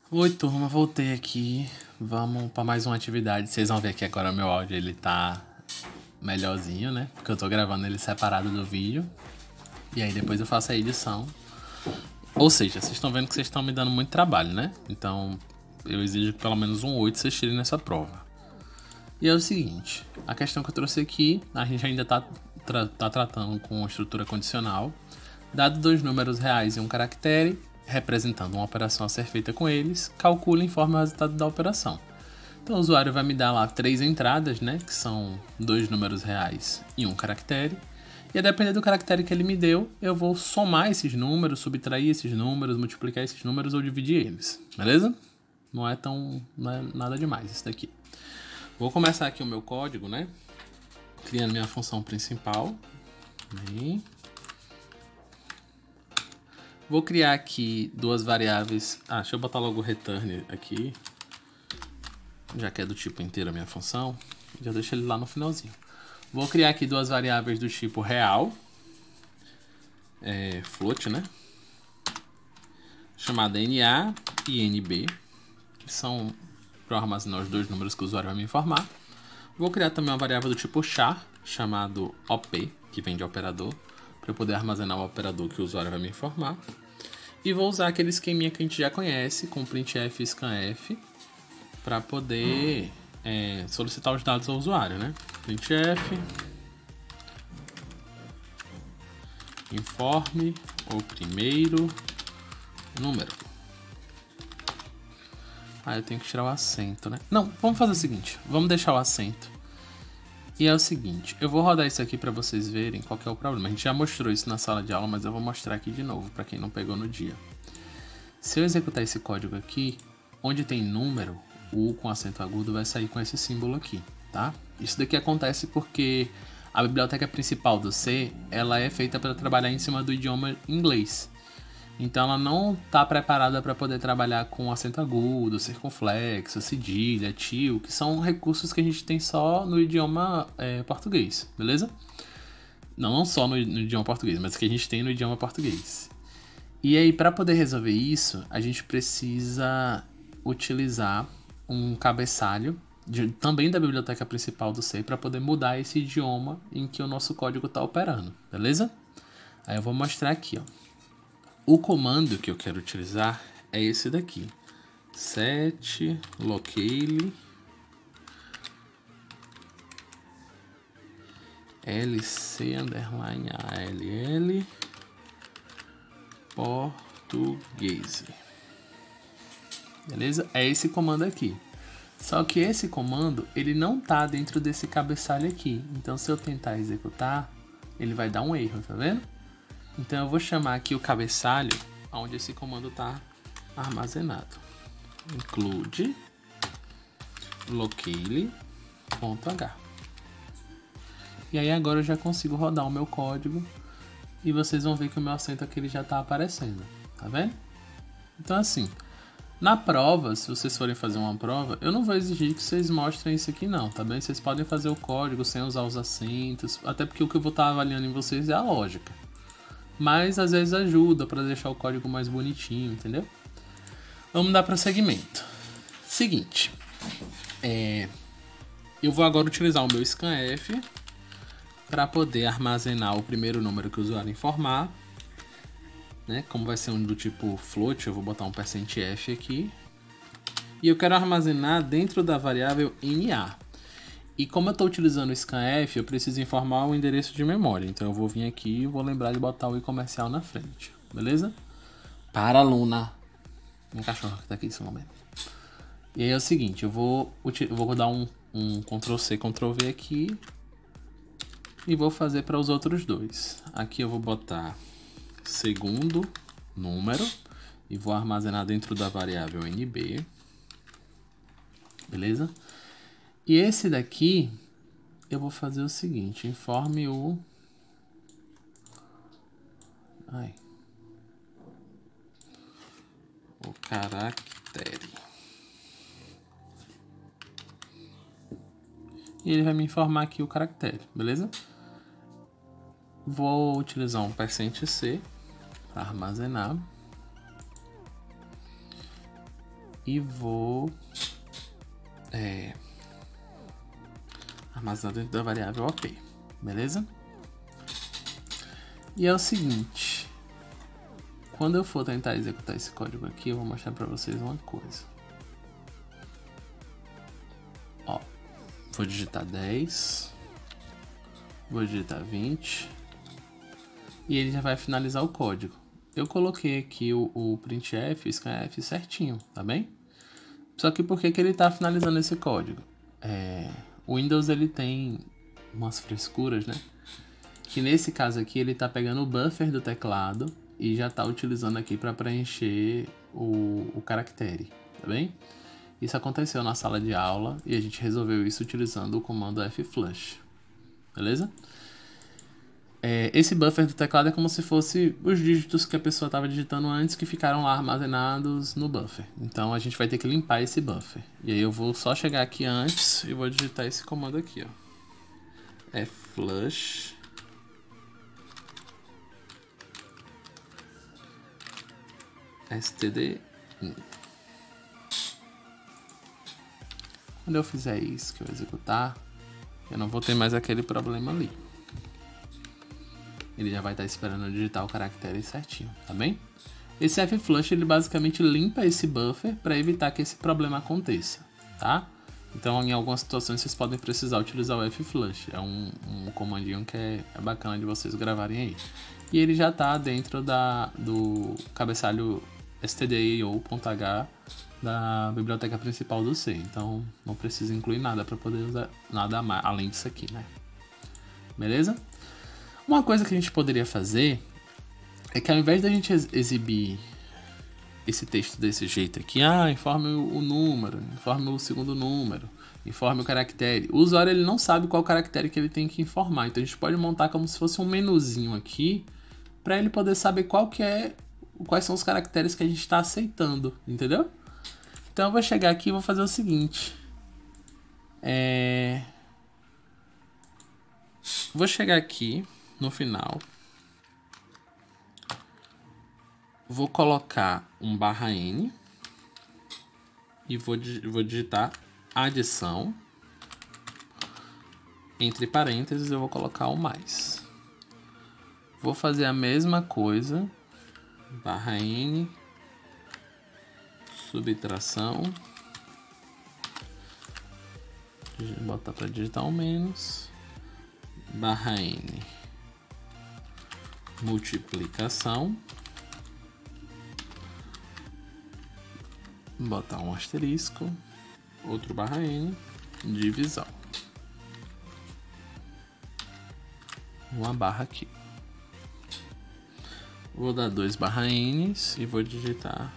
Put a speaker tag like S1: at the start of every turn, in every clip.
S1: Oi, turma, voltei aqui. Vamos para mais uma atividade. Vocês vão ver que agora meu áudio ele tá melhorzinho, né? Porque eu tô gravando ele separado do vídeo. E aí depois eu faço a edição. Ou seja, vocês estão vendo que vocês estão me dando muito trabalho, né? Então eu exijo que pelo menos um 8 vocês tirem nessa prova. E é o seguinte, a questão que eu trouxe aqui, a gente ainda tá tratando com estrutura condicional. Dado dois números reais e um caractere, representando uma operação a ser feita com eles, calcule e informe o resultado da operação. Então o usuário vai me dar lá 3 entradas, né, que são dois números reais e um caractere. E a depender do caractere que ele me deu, eu vou somar esses números, subtrair esses números, multiplicar esses números ou dividir eles, beleza? Não é nada demais isso daqui. Vou começar aqui o meu código, né, criando minha função principal. Bem. Vou criar aqui duas variáveis. Deixa eu botar logo o return aqui. Já que é do tipo inteiro a minha função. Já deixo ele lá no finalzinho. Vou criar aqui duas variáveis do tipo real. Float, né? Chamada NA e NB. Que são para armazenar os dois números que o usuário vai me informar. Vou criar também uma variável do tipo char, chamado OP, que vem de operador, para eu poder armazenar o operador que o usuário vai me informar. E vou usar aquele esqueminha que a gente já conhece, com printf e scanf, para poder solicitar os dados ao usuário, né? Printf, informe o primeiro número. Eu tenho que tirar o acento, né? Não, vamos fazer o seguinte, vamos deixar o acento. E é o seguinte, eu vou rodar isso aqui para vocês verem qual que é o problema. A gente já mostrou isso na sala de aula, mas eu vou mostrar aqui de novo para quem não pegou no dia. Se eu executar esse código aqui, onde tem número, o U com acento agudo vai sair com esse símbolo aqui, tá? Isso daqui acontece porque a biblioteca principal do C, ela é feita para trabalhar em cima do idioma inglês. Então ela não está preparada para poder trabalhar com acento agudo, circunflexo, cedilha, tio, que são recursos que a gente tem só no idioma português, beleza? Não só no idioma português, mas que a gente tem no idioma português. E aí, para poder resolver isso, a gente precisa utilizar um cabeçalho também da biblioteca principal do C para poder mudar esse idioma em que o nosso código está operando, beleza? Aí eu vou mostrar aqui, ó. O comando que eu quero utilizar é esse daqui, set locale lc_all português. Beleza? É esse comando aqui. Só que esse comando, ele não tá dentro desse cabeçalho aqui. Então se eu tentar executar, ele vai dar um erro, tá vendo? Então eu vou chamar aqui o cabeçalho onde esse comando está armazenado. Include locale.h. E aí agora eu já consigo rodar o meu código e vocês vão ver que o meu acento aqui ele já está aparecendo, tá vendo? Então assim, na prova, se vocês forem fazer uma prova, eu não vou exigir que vocês mostrem isso aqui não, tá bem? Vocês podem fazer o código sem usar os acentos, até porque o que eu vou estar avaliando em vocês é a lógica. Mas às vezes ajuda para deixar o código mais bonitinho, entendeu? Vamos dar prosseguimento. Seguinte, eu vou agora utilizar o meu scanf para poder armazenar o primeiro número que o usuário informar, né? Como vai ser um do tipo float, eu vou botar um %f aqui. E eu quero armazenar dentro da variável NA. E como eu estou utilizando o scanf, eu preciso informar o endereço de memória. Então eu vou vir aqui e vou lembrar de botar o i comercial na frente. Beleza? Para, Luna. Minha cachorra que está aqui nesse momento. E aí é o seguinte, eu vou dar um Ctrl+C, Ctrl+V aqui. E vou fazer para os outros dois. Aqui eu vou botar segundo número. E vou armazenar dentro da variável NB. Beleza? E esse daqui, eu vou fazer o seguinte, informe o caractere. E ele vai me informar aqui o caractere, beleza? Vou utilizar um %C para armazenar. e vou armazenar dentro da variável OP, beleza? E é o seguinte, quando eu for tentar executar esse código aqui, eu vou mostrar para vocês uma coisa. Ó, vou digitar 10, vou digitar 20 e ele já vai finalizar o código. Eu coloquei aqui o printf e o scanf certinho, tá bem? Só que por que ele está finalizando esse código? O Windows ele tem umas frescuras, né? Que nesse caso aqui ele está pegando o buffer do teclado e já está utilizando aqui para preencher o caractere, tá bem? Isso aconteceu na sala de aula e a gente resolveu isso utilizando o comando flush, beleza? Esse buffer do teclado é como se fosse os dígitos que a pessoa estava digitando antes que ficaram lá armazenados no buffer. Então a gente vai ter que limpar esse buffer. E aí eu vou só chegar aqui antes e vou digitar esse comando aqui, ó. Flush std in. Quando eu fizer isso, que eu executar, eu não vou ter mais aquele problema ali. Ele já vai estar esperando eu digitar o caractere certinho, tá bem? Esse flush ele basicamente limpa esse buffer para evitar que esse problema aconteça, tá? Então em algumas situações vocês podem precisar utilizar o flush, é um comandinho que é bacana de vocês gravarem aí. E ele já está dentro do cabeçalho stdio.h da biblioteca principal do C, então não precisa incluir nada para poder usar nada mais, além disso aqui, né? Beleza? Uma coisa que a gente poderia fazer é que ao invés da gente exibir esse texto desse jeito aqui, informe o número, informe o segundo número, informe o caractere. O usuário ele não sabe qual caractere que ele tem que informar, então a gente pode montar como se fosse um menuzinho aqui para ele poder saber quais são os caracteres que a gente está aceitando, entendeu? Então eu vou chegar aqui e vou fazer o seguinte. Vou chegar aqui no final. Vou colocar um /n e vou digitar adição. Entre parênteses eu vou colocar o mais. Vou fazer a mesma coisa. /n subtração. Botar para digitar o menos. /n multiplicação. Botar um asterisco. Outro /n divisão. Uma barra aqui. Vou dar 2 /n's e vou digitar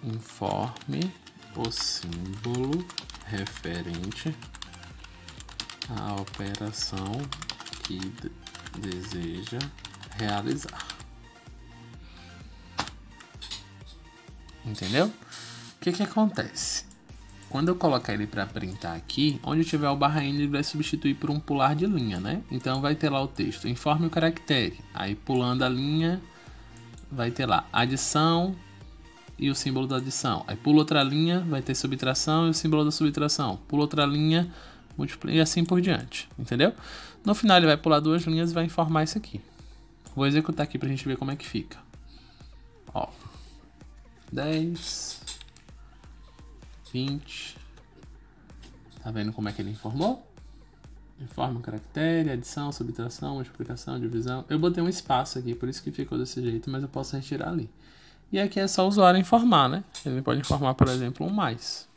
S1: informe o símbolo referente à operação que deseja realizar. Entendeu? O que acontece? Quando eu colocar ele para printar aqui, onde tiver o /n ele vai substituir por um pular de linha, né? Então vai ter lá o texto, informe o caractere. Aí pulando a linha, vai ter lá adição e o símbolo da adição. Aí pula outra linha, vai ter subtração e o símbolo da subtração. Pula outra linha, multiplica e assim por diante, entendeu? No final ele vai pular 2 linhas e vai informar isso aqui. Vou executar aqui pra gente ver como é que fica. Ó, 10, 20. Tá vendo como é que ele informou? Informa o caractere, adição, subtração, multiplicação, divisão. Eu botei um espaço aqui, por isso que ficou desse jeito, mas eu posso retirar ali. E aqui é só o usuário informar, né? Ele pode informar, por exemplo, um mais.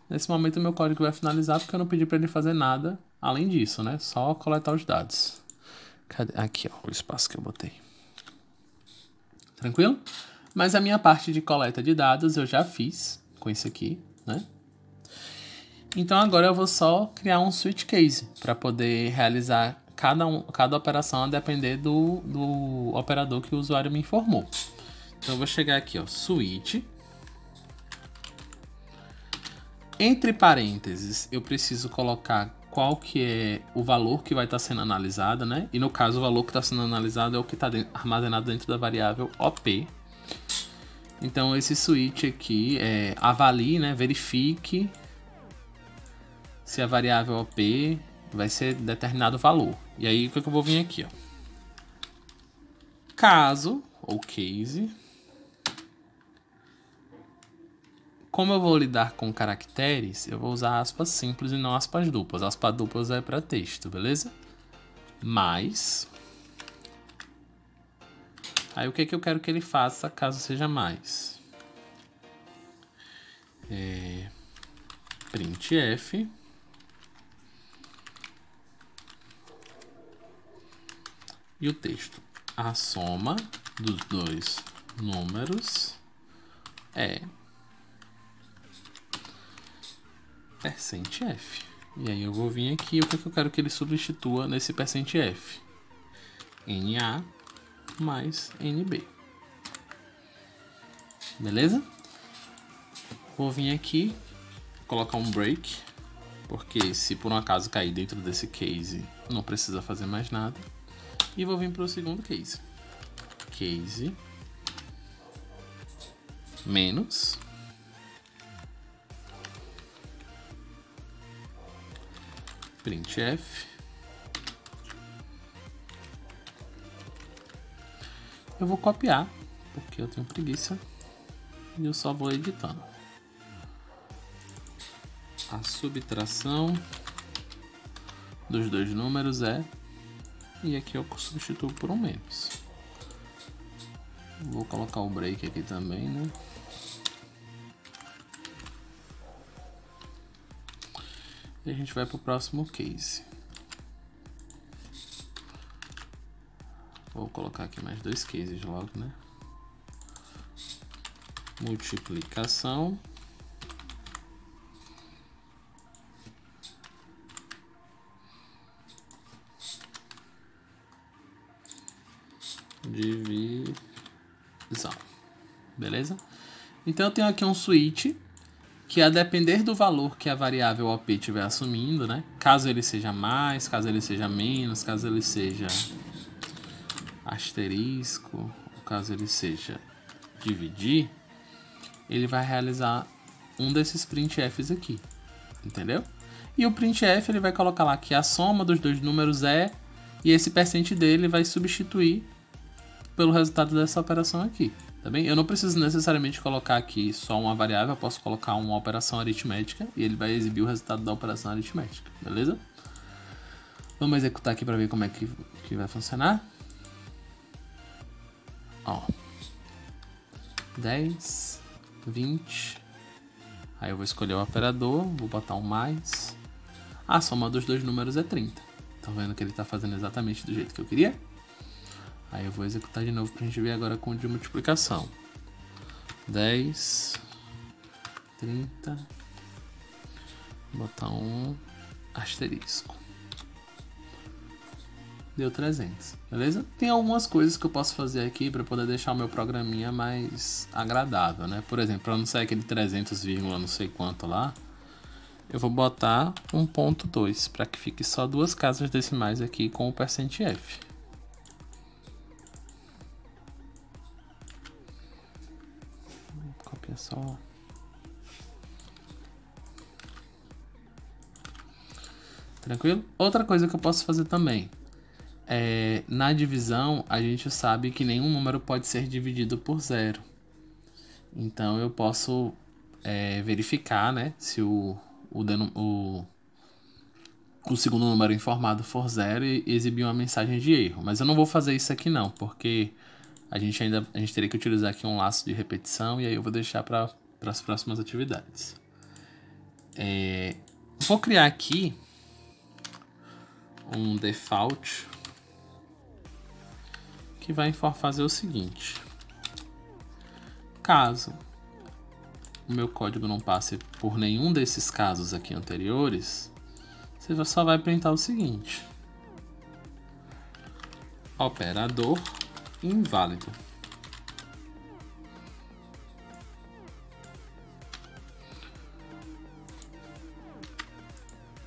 S1: Nesse momento o meu código vai finalizar porque eu não pedi para ele fazer nada além disso, né? Só coletar os dados. Cadê? Aqui, ó, o espaço que eu botei. Tranquilo? Mas a minha parte de coleta de dados eu já fiz com isso aqui, né? Então agora eu vou só criar um switch case para poder realizar cada operação a depender do operador que o usuário me informou. Então eu vou chegar aqui, ó, switch. Entre parênteses, eu preciso colocar qual que é o valor que vai estar sendo analisado, né? E no caso, o valor que está sendo analisado é o que está armazenado dentro da variável OP. Então esse switch aqui é avalie, né? Verifique se a variável OP vai ser determinado valor. E aí o que eu vou vir aqui, ó. Caso ou case. Como eu vou lidar com caracteres, eu vou usar aspas simples e não aspas duplas. Aspas duplas é para texto, beleza? Mais. Aí o que eu quero que ele faça caso seja mais? Printf. E o texto. A soma dos dois números é %f. E aí eu vou vir aqui, o que eu quero que ele substitua nesse %f? NA mais NB. Beleza? Vou vir aqui, colocar um break, porque se por um acaso cair dentro desse case, não precisa fazer mais nada. E vou vir para o segundo case. Case menos printf. Eu vou copiar, porque eu tenho preguiça, e eu só vou editando. A subtração dos dois números é, e aqui eu substituo por um menos. Vou colocar o break aqui também, né? E a gente vai para o próximo case. Vou colocar aqui mais dois cases logo, né? Multiplicação. Divisão. Beleza? Então eu tenho aqui um switch que, a depender do valor que a variável OP estiver assumindo, né? Caso ele seja mais, caso ele seja menos, caso ele seja asterisco, caso ele seja dividir, ele vai realizar um desses printfs aqui, entendeu? E o printf ele vai colocar lá que a soma dos dois números é, e esse % dele vai substituir pelo resultado dessa operação aqui, tá bem? Eu não preciso necessariamente colocar aqui só uma variável, eu posso colocar uma operação aritmética e ele vai exibir o resultado da operação aritmética, beleza? Vamos executar aqui para ver como é que vai funcionar. Ó, 10, 20, aí eu vou escolher o operador, vou botar um mais, a soma dos dois números é 30, estão vendo que ele está fazendo exatamente do jeito que eu queria? Aí eu vou executar de novo para a gente ver agora com o de multiplicação. 10, 30, botar um asterisco. Deu 300, beleza? Tem algumas coisas que eu posso fazer aqui para poder deixar o meu programinha mais agradável, né? Por exemplo, para não sair aquele 300, não sei quanto lá, eu vou botar 1.2 para que fique só duas casas decimais aqui com o %f. Copia só. Tranquilo? Outra coisa que eu posso fazer também. Na divisão, a gente sabe que nenhum número pode ser dividido por zero. Então eu posso verificar, né, se o segundo número informado for zero e exibir uma mensagem de erro. Mas eu não vou fazer isso aqui não, porque a gente teria que utilizar aqui um laço de repetição e aí eu vou deixar para as próximas atividades. Vou criar aqui um default que vai fazer o seguinte: caso o meu código não passe por nenhum desses casos aqui anteriores, você só vai printar o seguinte: operador inválido.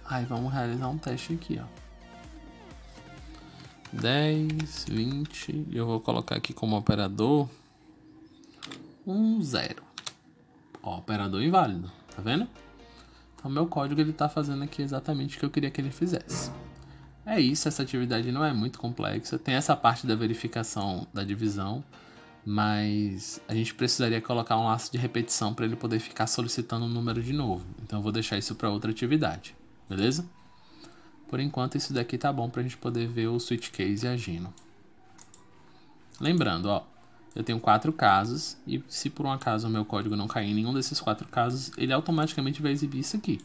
S1: Aí vamos realizar um teste aqui, ó. 10, 20, e eu vou colocar aqui como operador um 0. Ó, operador inválido, tá vendo? Então meu código ele tá fazendo aqui exatamente o que eu queria que ele fizesse. É isso, essa atividade não é muito complexa. Tem essa parte da verificação da divisão, mas a gente precisaria colocar um laço de repetição para ele poder ficar solicitando um número de novo. Então eu vou deixar isso para outra atividade, beleza? Por enquanto isso daqui tá bom para a gente poder ver o switch case agindo. Lembrando, ó, eu tenho 4 casos e se por um acaso o meu código não cair em nenhum desses 4 casos, ele automaticamente vai exibir isso aqui.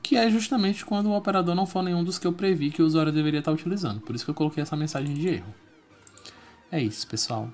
S1: Que é justamente quando o operador não for nenhum dos que eu previ que o usuário deveria estar utilizando. Por isso que eu coloquei essa mensagem de erro. É isso, pessoal.